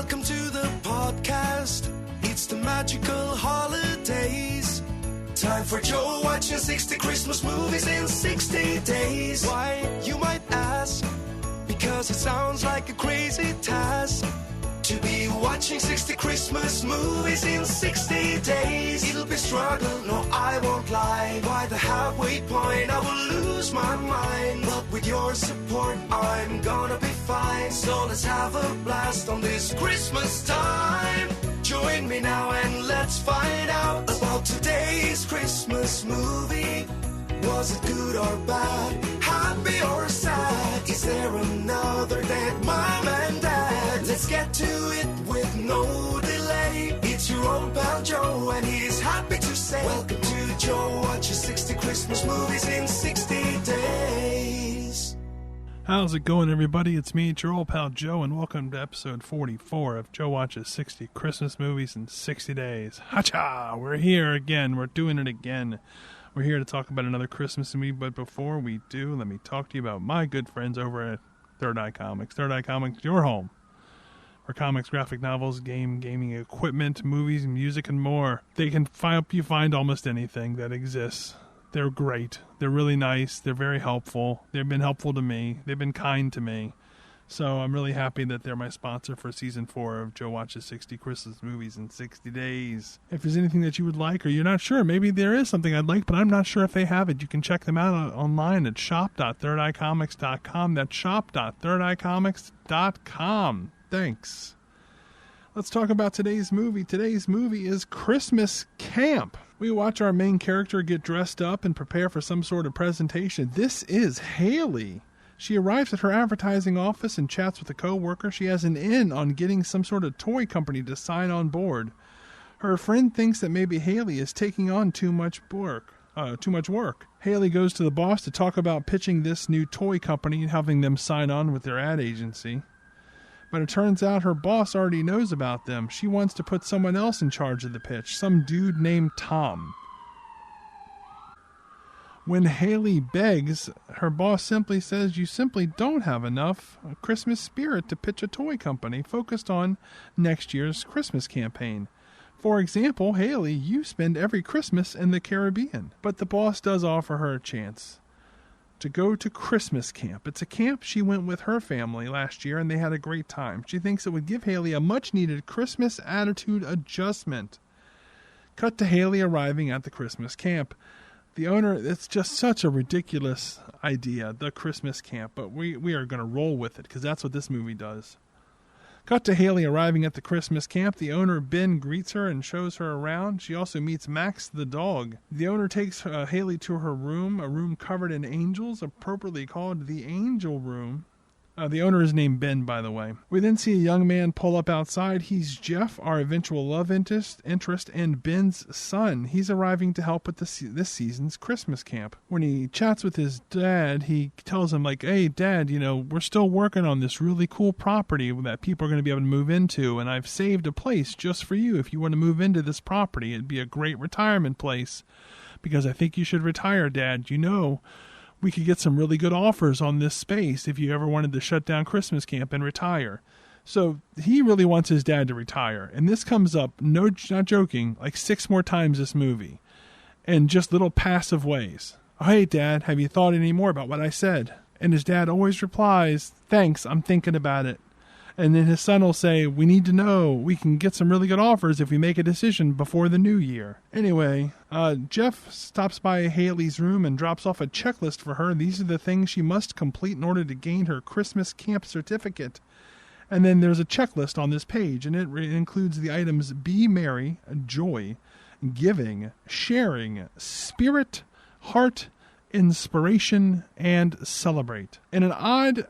Welcome to the podcast. It's the magical holidays. Time for Joe watching 60 Christmas movies in 60 days. Why, you might ask? Because it sounds like a crazy task to be watching 60 Christmas movies in 60 days. It'll be struggle, no I won't lie. By the halfway point I will lose my mind, but with your support I'm gonna be fine. So let's have a blast on this Christmas time. Join me now and let's find out about today's Christmas movie. Was it good or bad? Happy or sad? Is there another dead mom and dad? Let's get to it with no delay. It's your old pal Joe and he's happy to say welcome to Joe watches 60 Christmas movies in 60 days. How's it going, everybody? It's me, it's your old pal Joe, and welcome to episode 44 of Joe Watches 60 Christmas Movies in 60 Days. Hacha! We're here again. We're doing it again. We're here to talk about another Christmas movie, but before we do, let me talk to you about my good friends over at Third Eye Comics. Third Eye Comics, your home for comics, graphic novels, gaming equipment, movies, music, and more. They can help you find almost anything that exists. They're great. They're really nice. They're very helpful. They've been helpful to me. They've been kind to me. So I'm really happy that they're my sponsor for Season 4 of Joe Watches 60 Christmas Movies in 60 Days. If there's anything that you would like or you're not sure, maybe there is something I'd like, but I'm not sure if they have it, you can check them out online at shop.thirdeyecomics.com. That's shop.thirdeyecomics.com. Thanks. Let's talk about today's movie. Today's movie is Christmas Camp. We watch our main character get dressed up and prepare for some sort of presentation. This is Haley. She arrives at her advertising office and chats with a co-worker. She has an in on getting some sort of toy company to sign on board. Her friend thinks that maybe Haley is taking on too much work. Haley goes to the boss to talk about pitching this new toy company and having them sign on with their ad agency. But it turns out her boss already knows about them. She wants to put someone else in charge of the pitch, some dude named Tom. When Haley begs, her boss simply says you simply don't have enough Christmas spirit to pitch a toy company focused on next year's Christmas campaign. For example, Haley, you spend every Christmas in the Caribbean. But the boss does offer her a chance to go to Christmas camp. It's a camp she went with her family last year and they had a great time. She thinks it would give Haley a much needed Christmas attitude adjustment. Cut to Haley arriving at the Christmas camp. The owner, it's just such a ridiculous idea, the Christmas camp, but we are going to roll with it because that's what this movie does. Cut to Haley arriving at the Christmas camp. The owner, Ben, greets her and shows her around. She also meets Max the dog. The owner takes Haley to her room, a room covered in angels, appropriately called the Angel Room. The owner is named Ben, by the way. We then see a young man pull up outside. He's Jeff, our eventual love interest, and Ben's son. He's arriving to help with this season's Christmas camp. When he chats with his dad, he tells him, like, hey, Dad, we're still working on this really cool property that people are going to be able to move into, and I've saved a place just for you. If you want to move into this property, it'd be a great retirement place, because I think you should retire, Dad. We could get some really good offers on this space if you ever wanted to shut down Christmas camp and retire. So he really wants his dad to retire. And this comes up, not joking, like 6 more times this movie. In just little passive ways. Oh, hey, Dad, have you thought any more about what I said? And his dad always replies, thanks, I'm thinking about it. And then his son will say, we need to know. We can get some really good offers if we make a decision before the new year. Anyway, Jeff stops by Haley's room and drops off a checklist for her. These are the things she must complete in order to gain her Christmas camp certificate. And then there's a checklist on this page, and it includes the items be merry, joy, giving, sharing, spirit, heart, inspiration, and celebrate. In an odd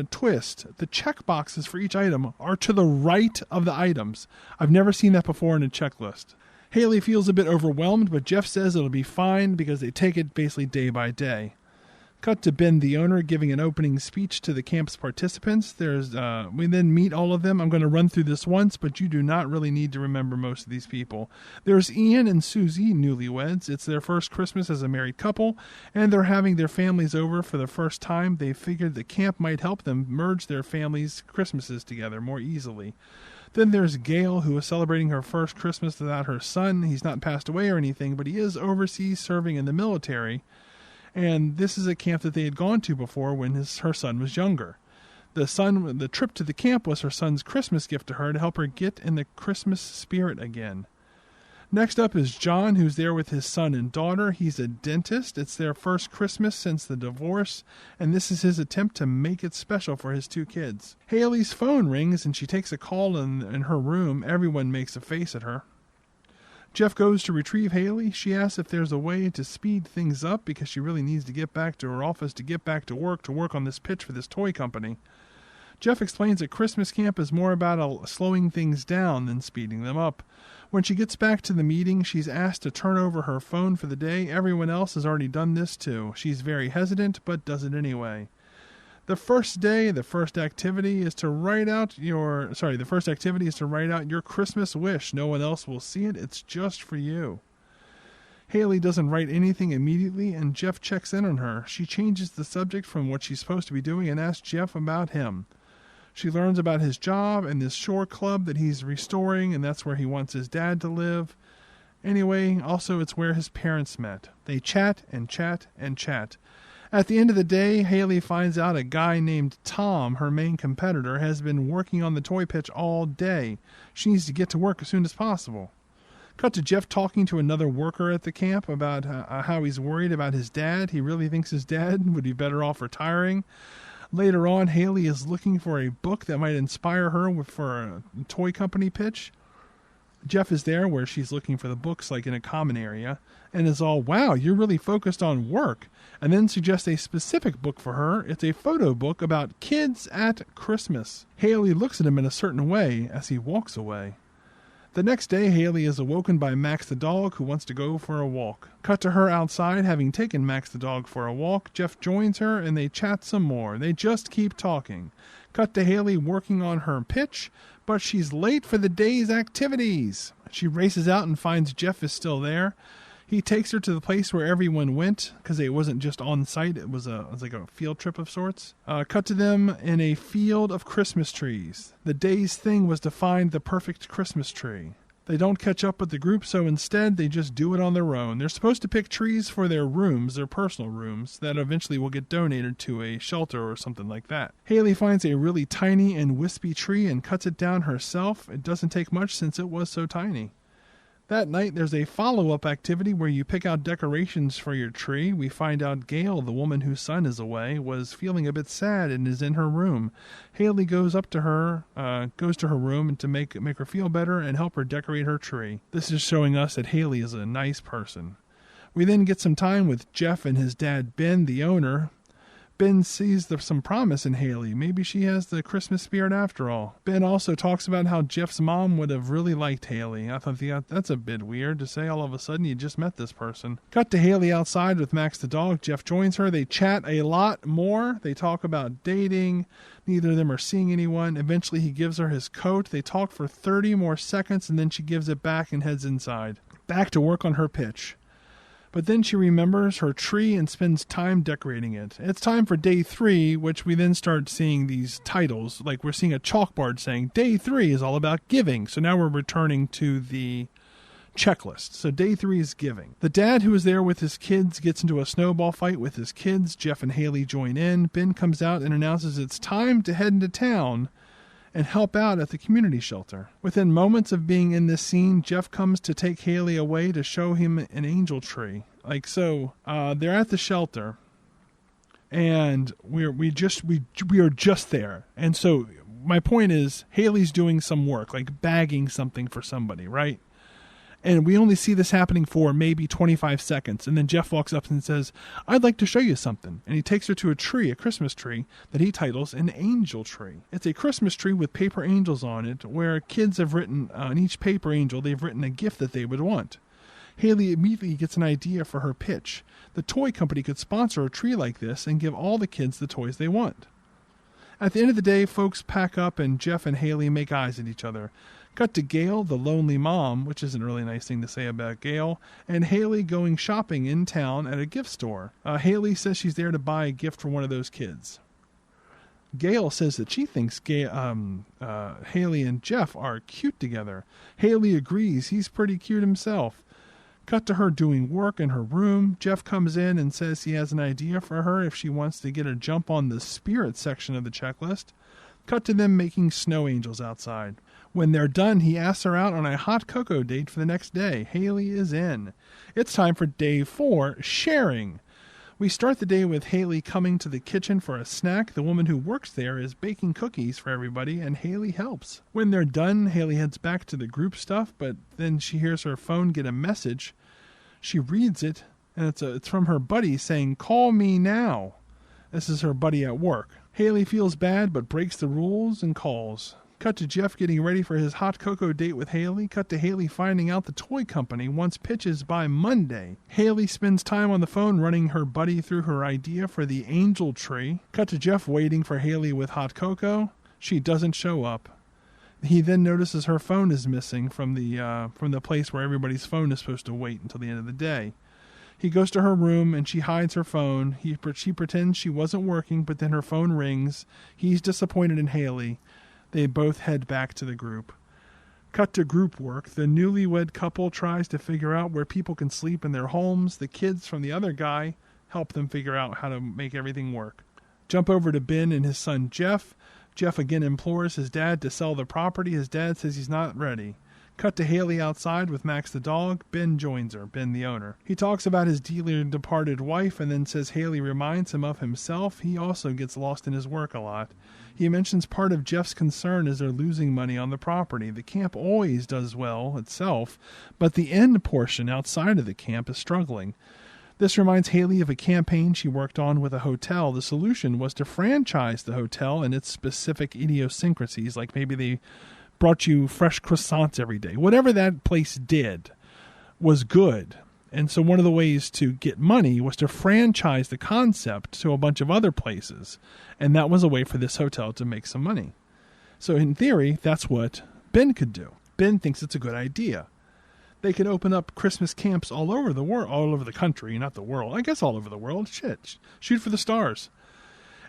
twist, the check boxes for each item are to the right of the items. I've never seen that before in a checklist. Haley feels a bit overwhelmed, but Jeff says it'll be fine because they take it basically day by day. Cut to Ben, the owner, giving an opening speech to the camp's participants. We then meet all of them. I'm going to run through this once, but you do not really need to remember most of these people. There's Ian and Susie, newlyweds. It's their first Christmas as a married couple, and they're having their families over for the first time. They figured the camp might help them merge their families' Christmases together more easily. Then there's Gail, who is celebrating her first Christmas without her son. He's not passed away or anything, but he is overseas serving in the military. And this is a camp that they had gone to before when her son was younger. The trip to the camp was her son's Christmas gift to her to help her get in the Christmas spirit again. Next up is John, who's there with his son and daughter. He's a dentist. It's their first Christmas since the divorce, and this is his attempt to make it special for his two kids. Haley's phone rings, and she takes a call in her room. Everyone makes a face at her. Jeff goes to retrieve Haley. She asks if there's a way to speed things up because she really needs to get back to her office to get back to work on this pitch for this toy company. Jeff explains that Christmas camp is more about slowing things down than speeding them up. When she gets back to the meeting, she's asked to turn over her phone for the day. Everyone else has already done this too. She's very hesitant, but does it anyway. The first activity is to write out your Christmas wish. No one else will see it. It's just for you. Haley doesn't write anything immediately, and Jeff checks in on her. She changes the subject from what she's supposed to be doing and asks Jeff about him. She learns about his job and this shore club that he's restoring, and that's where he wants his dad to live. Anyway, also it's where his parents met. They chat and chat and chat. At the end of the day, Haley finds out a guy named Tom, her main competitor, has been working on the toy pitch all day. She needs to get to work as soon as possible. Cut to Jeff talking to another worker at the camp about how he's worried about his dad. He really thinks his dad would be better off retiring. Later on, Haley is looking for a book that might inspire her for a toy company pitch. Jeff is there where she's looking for the books, like in a common area, and is all, wow, you're really focused on work, and then suggests a specific book for her. It's a photo book about kids at Christmas. Haley looks at him in a certain way as he walks away. The next day, Haley is awoken by Max the dog, who wants to go for a walk. Cut to her outside, having taken Max the dog for a walk. Jeff joins her, and they chat some more. They just keep talking. Cut to Haley working on her pitch, but she's late for the day's activities. She races out and finds Jeff is still there. He takes her to the place where everyone went, because it wasn't just on site, it was like a field trip of sorts. Cut to them in a field of Christmas trees. The day's thing was to find the perfect Christmas tree. They don't catch up with the group, so instead they just do it on their own. They're supposed to pick trees for their rooms, their personal rooms, that eventually will get donated to a shelter or something like that. Haley finds a really tiny and wispy tree and cuts it down herself. It doesn't take much since it was so tiny. That night, there's a follow-up activity where you pick out decorations for your tree. We find out Gail, the woman whose son is away, was feeling a bit sad and is in her room. Haley goes to her room and to make her feel better and help her decorate her tree. This is showing us that Haley is a nice person. We then get some time with Jeff and his dad, Ben, the owner. Ben sees some promise in Haley. Maybe she has the Christmas spirit after all. Ben also talks about how Jeff's mom would have really liked Haley. I thought, that's a bit weird to say all of a sudden you just met this person. Cut to Haley outside with Max the dog. Jeff joins her. They chat a lot more. They talk about dating. Neither of them are seeing anyone. Eventually he gives her his coat. They talk for 30 more seconds, and then she gives it back and heads inside. Back to work on her pitch. But then she remembers her tree and spends time decorating it. It's time for day 3, which we then start seeing these titles. Like we're seeing a chalkboard saying, day 3 is all about giving. So now we're returning to the checklist. So day 3 is giving. The dad who is there with his kids gets into a snowball fight with his kids. Jeff and Haley join in. Ben comes out and announces it's time to head into town and help out at the community shelter. Within moments of being in this scene, Jeff comes to take Haley away to show him an angel tree. They're at the shelter, and we are just there. And so my point is, Haley's doing some work, like bagging something for somebody, right? And we only see this happening for maybe 25 seconds. And then Jeff walks up and says, I'd like to show you something. And he takes her to a tree, a Christmas tree, that he titles an angel tree. It's a Christmas tree with paper angels on it, where kids have written, on each paper angel, they've written a gift that they would want. Haley immediately gets an idea for her pitch. The toy company could sponsor a tree like this and give all the kids the toys they want. At the end of the day, folks pack up and Jeff and Haley make eyes at each other. Cut to Gail, the lonely mom, which isn't a really nice thing to say about Gail, and Haley going shopping in town at a gift store. Haley says she's there to buy a gift for one of those kids. Gail says that she thinks Haley and Jeff are cute together. Haley agrees. He's pretty cute himself. Cut to her doing work in her room. Jeff comes in and says he has an idea for her if she wants to get a jump on the spirit section of the checklist. Cut to them making snow angels outside. When they're done, he asks her out on a hot cocoa date for the next day. Haley is in. It's time for day 4, sharing. We start the day with Haley coming to the kitchen for a snack. The woman who works there is baking cookies for everybody, and Haley helps. When they're done, Haley heads back to the group stuff, but then she hears her phone get a message. She reads it, and it's from her buddy saying, "Call me now." This is her buddy at work. Haley feels bad, but breaks the rules and calls. Cut to Jeff getting ready for his hot cocoa date with Haley. Cut to Haley finding out the toy company wants pitches by Monday. Haley spends time on the phone running her buddy through her idea for the angel tree. Cut to Jeff waiting for Haley with hot cocoa. She doesn't show up. He then notices her phone is missing from the place where everybody's phone is supposed to wait until the end of the day. He goes to her room and she hides her phone. She pretends she wasn't working, but then her phone rings. He's disappointed in Haley. They both head back to the group. Cut to group work. The newlywed couple tries to figure out where people can sleep in their homes. The kids from the other guy help them figure out how to make everything work. Jump over to Ben and his son Jeff. Jeff again implores his dad to sell the property. His dad says he's not ready. Cut to Haley outside with Max the dog. Ben joins her, Ben the owner. He talks about his dearly departed wife and then says Haley reminds him of himself. He also gets lost in his work a lot. He mentions part of Jeff's concern is they're losing money on the property. The camp always does well itself, but the end portion outside of the camp is struggling. This reminds Haley of a campaign she worked on with a hotel. The solution was to franchise the hotel and its specific idiosyncrasies, like maybe they brought you fresh croissants every day. Whatever that place did was good. And so one of the ways to get money was to franchise the concept to a bunch of other places. And that was a way for this hotel to make some money. So in theory, that's what Ben could do. Ben thinks it's a good idea. They could open up Christmas camps all over the world, all over the country, not the world. I guess all over the world. Shit. Shoot for the stars.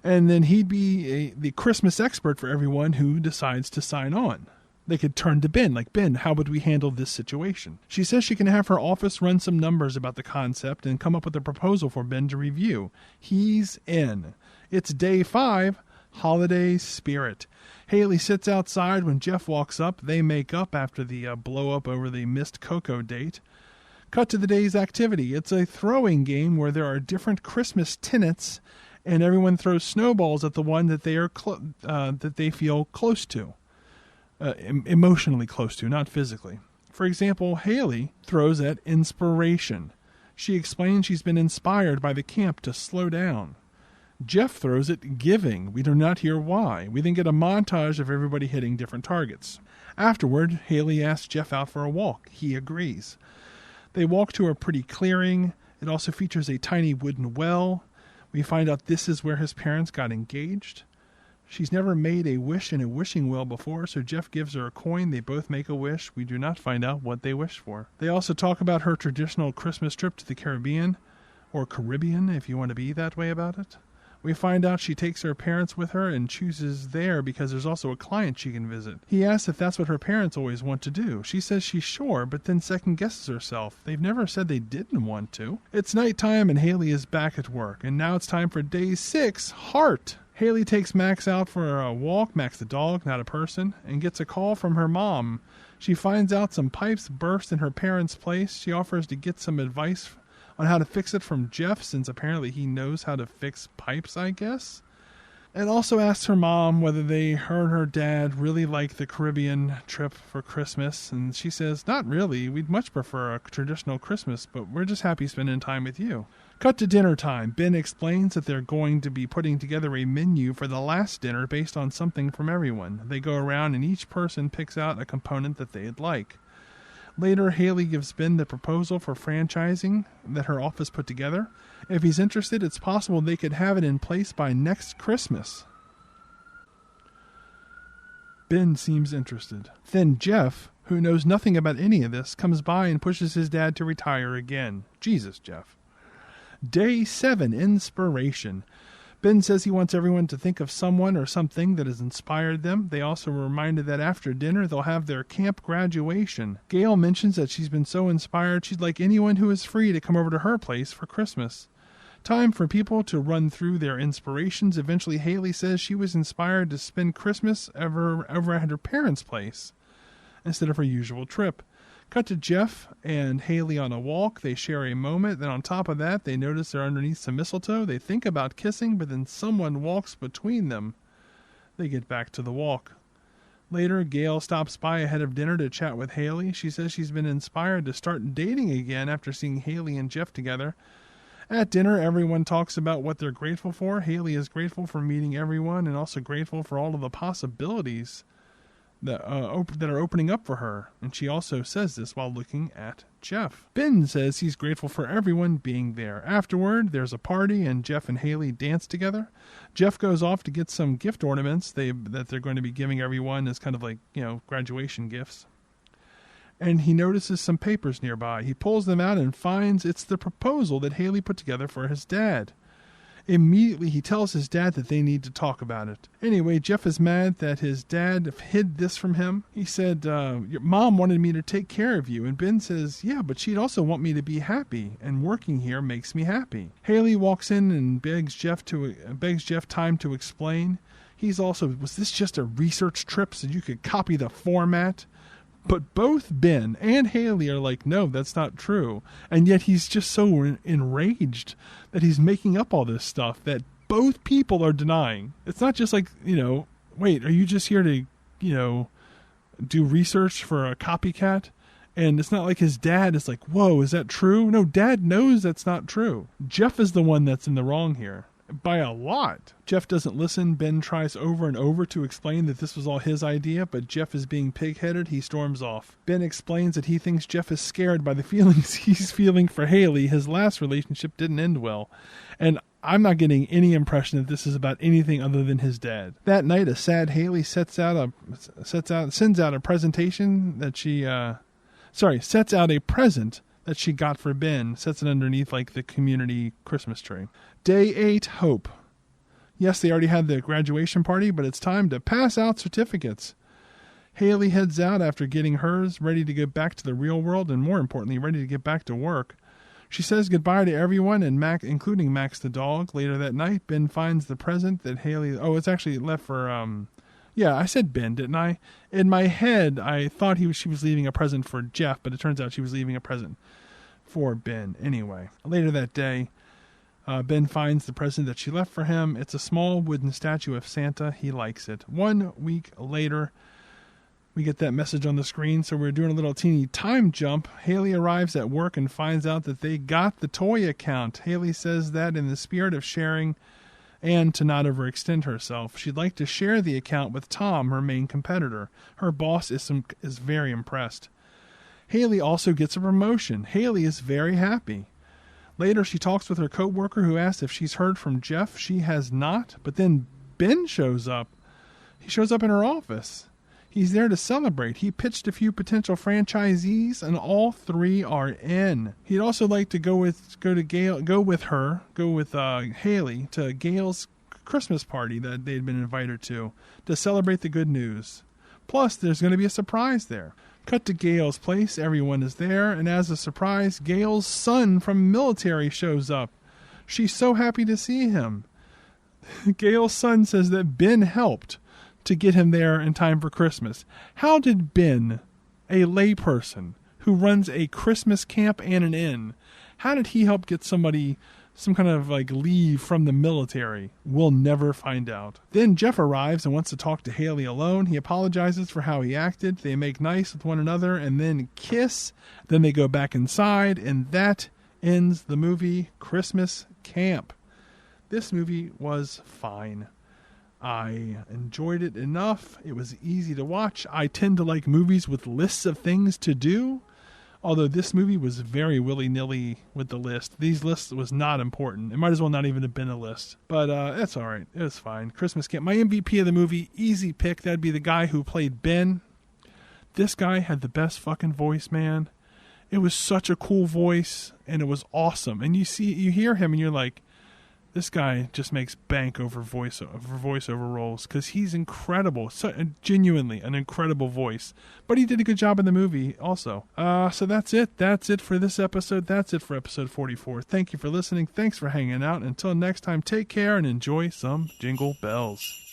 And then he'd be the Christmas expert for everyone who decides to sign on. They could turn to Ben, like, Ben, how would we handle this situation? She says she can have her office run some numbers about the concept and come up with a proposal for Ben to review. He's in. It's day 5, holiday spirit. Haley sits outside when Jeff walks up. They make up after the blow up over the missed cocoa date. Cut to the day's activity. It's a throwing game where there are different Christmas tenets, and everyone throws snowballs at the one that they are that they feel close to. Emotionally close to, not physically. For example, Haley throws at inspiration. She explains she's been inspired by the camp to slow down. Jeff throws at giving. We do not hear why. We then get a montage of everybody hitting different targets. Afterward, Haley asks Jeff out for a walk. He agrees. They walk to a pretty clearing. It also features a tiny wooden well. We find out this is where his parents got engaged. She's never made a wish in a wishing well before, so Jeff gives her a coin. They both make a wish. We do not find out what they wish for. They also talk about her traditional Christmas trip to the Caribbean, or Caribbean if you want to be that way about it. We find out she takes her parents with her and chooses there because there's also a client she can visit. He asks if that's what her parents always want to do. She says she's sure, but then second guesses herself. They've never said they didn't want to. It's nighttime and Haley is back at work, and now it's time for day 6, Heart. Haley takes Max out for a walk, Max the dog, not a person, and gets a call from her mom. She finds out some pipes burst in her parents' place. She offers to get some advice on how to fix it from Jeff, since apparently he knows how to fix pipes, I guess. And also asks her mom whether her and her dad really like the Caribbean trip for Christmas. And she says, not really. We'd much prefer a traditional Christmas, but we're just happy spending time with you. Cut to dinner time. Ben explains that they're going to be putting together a menu for the last dinner based on something from everyone. They go around and each person picks out a component that they'd like. Later, Haley gives Ben the proposal for franchising that her office put together. If he's interested, it's possible they could have it in place by next Christmas. Ben seems interested. Then Jeff, who knows nothing about any of this, comes by and pushes his dad to retire again. Jesus, Jeff. Day 7, inspiration. Ben says he wants everyone to think of someone or something that has inspired them. They also were reminded that after dinner they'll have their camp graduation. Gail mentions that she's been so inspired she'd like anyone who is free to come over to her place for Christmas. Time for people to run through their inspirations. Eventually Haley says she was inspired to spend Christmas over at her parents' place instead of her usual trip. Cut to Jeff and Haley on a walk. They share a moment. Then on top of that, they notice they're underneath some mistletoe. They think about kissing, but then someone walks between them. They get back to the walk. Later, Gail stops by ahead of dinner to chat with Haley. She says she's been inspired to start dating again after seeing Haley and Jeff together. At dinner, everyone talks about what they're grateful for. Haley is grateful for meeting everyone and also grateful for all of the possibilities that are opening up for her, and she also says this while looking at Jeff. Ben says he's grateful for everyone being there. Afterward, there's a party, and Jeff and Haley dance together. Jeff goes off to get some gift ornaments that they're going to be giving everyone as kind of like, graduation gifts. And he notices some papers nearby. He pulls them out and finds it's the proposal that Haley put together for his dad. Immediately, he tells his dad that they need to talk about it. Anyway, Jeff is mad that his dad hid this from him. He said, your mom wanted me to take care of you. And Ben says, yeah, but she'd also want me to be happy, and working here makes me happy. Haley walks in and begs Jeff time to explain. He's also, was this just a research trip so you could copy the format? But both Ben and Haley are like, no, that's not true. And yet he's just so enraged that he's making up all this stuff that both people are denying. It's not just like, wait, are you just here to, do research for a copycat? And it's not like his dad is like, whoa, is that true? No, Dad knows that's not true. Jeff is the one that's in the wrong here. By a lot. Jeff doesn't listen. Ben tries over and over to explain that this was all his idea, but Jeff is being pig-headed. He storms off. Ben explains that he thinks Jeff is scared by the feelings he's feeling for Haley. His last relationship didn't end well. And I'm not getting any impression that this is about anything other than his dad. That night, a sad Haley sends out a present that she got for Ben, sets it underneath like the community Christmas tree. Day 8, hope. Yes, they already had the graduation party, but it's time to pass out certificates. Haley heads out after getting hers, ready to get back to the real world, and more importantly, ready to get back to work. She says goodbye to everyone, and including Max the dog. Later that night, Ben finds the present that Haley... Oh, it's actually left for... Yeah, I said Ben, didn't I? In my head, I thought she was leaving a present for Jeff, but it turns out she was leaving a present for Ben. Anyway, later that day, Ben finds the present that she left for him. It's a small wooden statue of Santa. He likes it. 1 week later, we get that message on the screen, so we're doing a little teeny time jump. Haley arrives at work and finds out that they got the toy account. Haley says that in the spirit of sharing and to not overextend herself. She'd like to share the account with Tom, her main competitor. Her boss is very impressed. Haley also gets a promotion. Haley is very happy. Later, she talks with her coworker who asks if she's heard from Jeff. She has not, but then Ben shows up. He shows up in her office. He's there to celebrate. He pitched a few potential franchisees, and all 3 are in. He'd also like to go with Haley to Gail's Christmas party that they'd been invited to celebrate the good news. Plus, there's going to be a surprise there. Cut to Gail's place. Everyone is there, and as a surprise, Gail's son from military shows up. She's so happy to see him. Gail's son says that Ben helped to get him there in time for Christmas. How did Ben, a layperson who runs a Christmas camp and an inn, how did he help get somebody some kind of like leave from the military? We'll never find out. Then Jeff arrives and wants to talk to Haley alone. He apologizes for how he acted. They make nice with one another and then kiss. Then they go back inside, and that ends the movie Christmas Camp. This movie was fine. I enjoyed it enough. It was easy to watch. I tend to like movies with lists of things to do. Although this movie was very willy-nilly with the list. These lists was not important. It might as well not even have been a list. But that's all right. It was fine. Christmas Camp. My MVP of the movie, easy pick. That'd be the guy who played Ben. This guy had the best fucking voice, man. It was such a cool voice, and it was awesome. And you hear him, and you're like, this guy just makes bank over voiceover roles because he's incredible. Genuinely an incredible voice. But he did a good job in the movie also. So that's it. That's it for this episode. That's it for episode 44. Thank you for listening. Thanks for hanging out. Until next time, take care and enjoy some Jingle Bells.